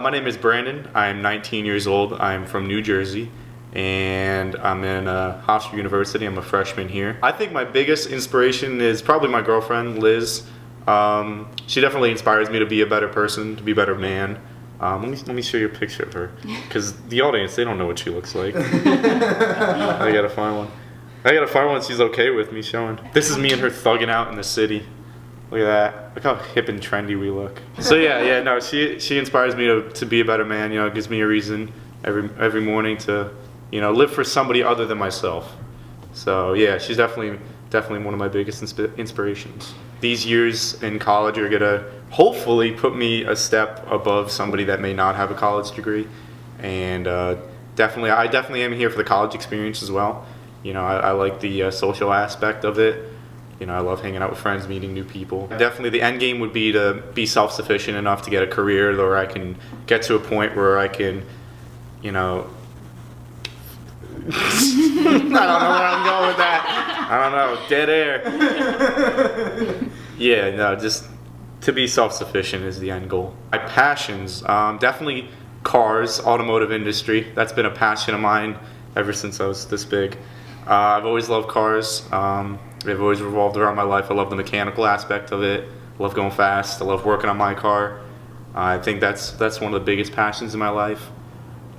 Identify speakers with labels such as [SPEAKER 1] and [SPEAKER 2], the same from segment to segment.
[SPEAKER 1] My name is Brandon. I'm 19 years old. I'm from New Jersey, and I'm in Hofstra University. I'm a freshman here. I think my biggest inspiration is probably my girlfriend, Liz. She definitely inspires me to be a better person, to be a better man. Let me show you a picture of her, because the audience, they don't know what she looks like. I gotta find one she's okay with me showing. This is me and her thugging out in the city. Look at that. Look how hip and trendy we look. So no, she inspires me to be a better man. You know, it gives me a reason every morning to, you know, live for somebody other than myself. So yeah, she's definitely one of my biggest inspirations. These years in college are gonna hopefully put me a step above somebody that may not have a college degree, and I definitely am here for the college experience as well. You know, I like the social aspect of it. You know, I love hanging out with friends, meeting new people. Definitely the end game would be to be self-sufficient enough to get a career where I can get to a point where I can, you know, I don't know where I'm going with that. I don't know, dead air. Yeah, no, just to be self-sufficient is the end goal. My passions, definitely cars, automotive industry. That's been a passion of mine ever since I was this big. I've always loved cars. They've always revolved around my life. I love the mechanical aspect of it. I love going fast. I love working on my car. I think that's one of the biggest passions in my life.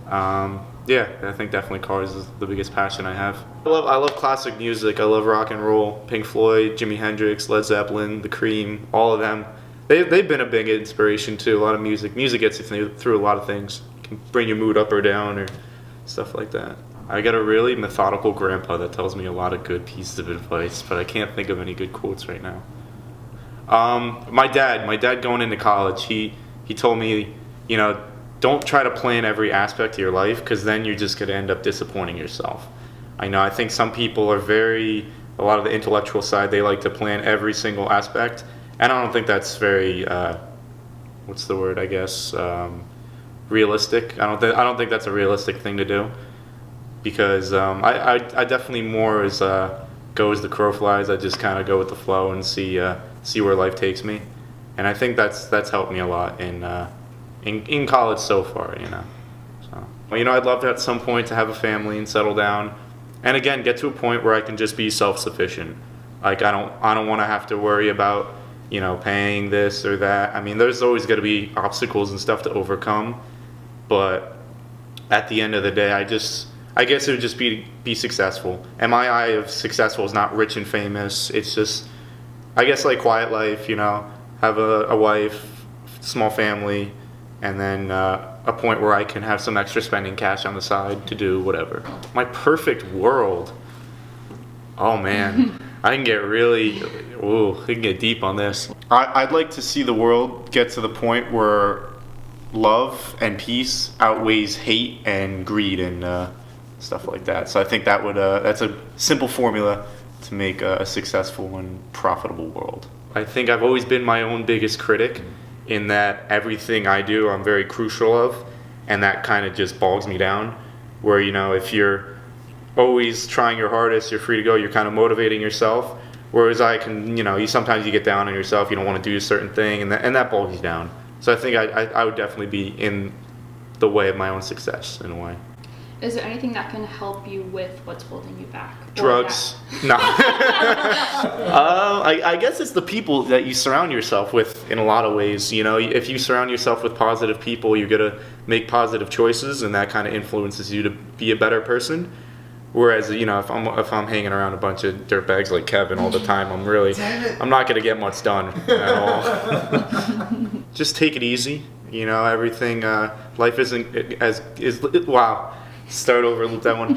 [SPEAKER 1] Yeah, I think definitely cars is the biggest passion I have. I love classic music. I love rock and roll. Pink Floyd, Jimi Hendrix, Led Zeppelin, The Cream, all of them. They've been a big inspiration too. A lot of music. Music gets you through a lot of things. It can bring your mood up or down or stuff like that. I got a really methodical grandpa that tells me a lot of good pieces of advice, but I can't think of any good quotes right now. My dad going into college, he told me, you know, don't try to plan every aspect of your life, because then you're just going to end up disappointing yourself. I think some people are a lot of the intellectual side, they like to plan every single aspect, and I don't think that's very, what's the word, I guess, realistic. I don't think that's a realistic thing to do. Because I definitely more as go as the crow flies. I just kind of go with the flow and see where life takes me, and I think that's helped me a lot in college so far. You know, so I'd love to at some point to have a family and settle down, and again get to a point where I can just be self-sufficient. Like I don't want to have to worry about, you know, paying this or that. I mean, there's always going to be obstacles and stuff to overcome, but at the end of the day, I guess it would just be successful. And my eye of successful is not rich and famous. It's just, I guess, like quiet life, you know, have a wife, small family, and then a point where I can have some extra spending cash on the side to do whatever. My perfect world. Oh man, I can get deep on this. I'd like to see the world get to the point where love and peace outweighs hate and greed and stuff like that. So I think that's a simple formula to make a successful and profitable world. I think I've always been my own biggest critic, in that everything I do I'm very crucial of, and that kind of just bogs me down. Where, you know, if you're always trying your hardest, you're free to go, you're kind of motivating yourself. Whereas I can, you know, sometimes you get down on yourself, you don't want to do a certain thing, and that bogs you down. So I think I would definitely be in the way of my own success in a way.
[SPEAKER 2] Is there anything that can help you with what's holding you back?
[SPEAKER 1] Drugs. No. I guess it's the people that you surround yourself with in a lot of ways. You know, if you surround yourself with positive people, you're going to make positive choices, and that kind of influences you to be a better person. Whereas, you know, if I'm hanging around a bunch of dirtbags like Kevin all the time, I'm not going to get much done at all. Just take it easy. You know, everything, life isn't wow. Start over, loop that one.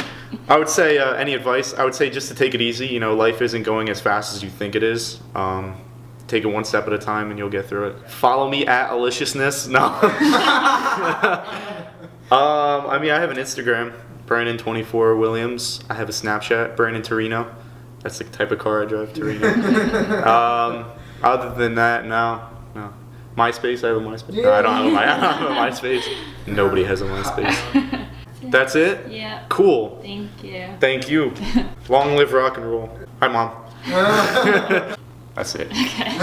[SPEAKER 1] I would say, any advice? I would say just to take it easy. You know, life isn't going as fast as you think it is. Take it one step at a time and you'll get through it. Follow me at Aliciousness. No. I mean, I have an Instagram, Brandon24 Williams. I have a Snapchat, Brandon Torino. That's the type of car I drive, Torino. Other than that, no. MySpace, I have a MySpace. No, I don't have a MySpace. Nobody has a MySpace. That's it?
[SPEAKER 2] Yeah.
[SPEAKER 1] Cool.
[SPEAKER 2] Thank you.
[SPEAKER 1] Long live rock and roll. Hi, Mom. That's it.
[SPEAKER 2] Okay.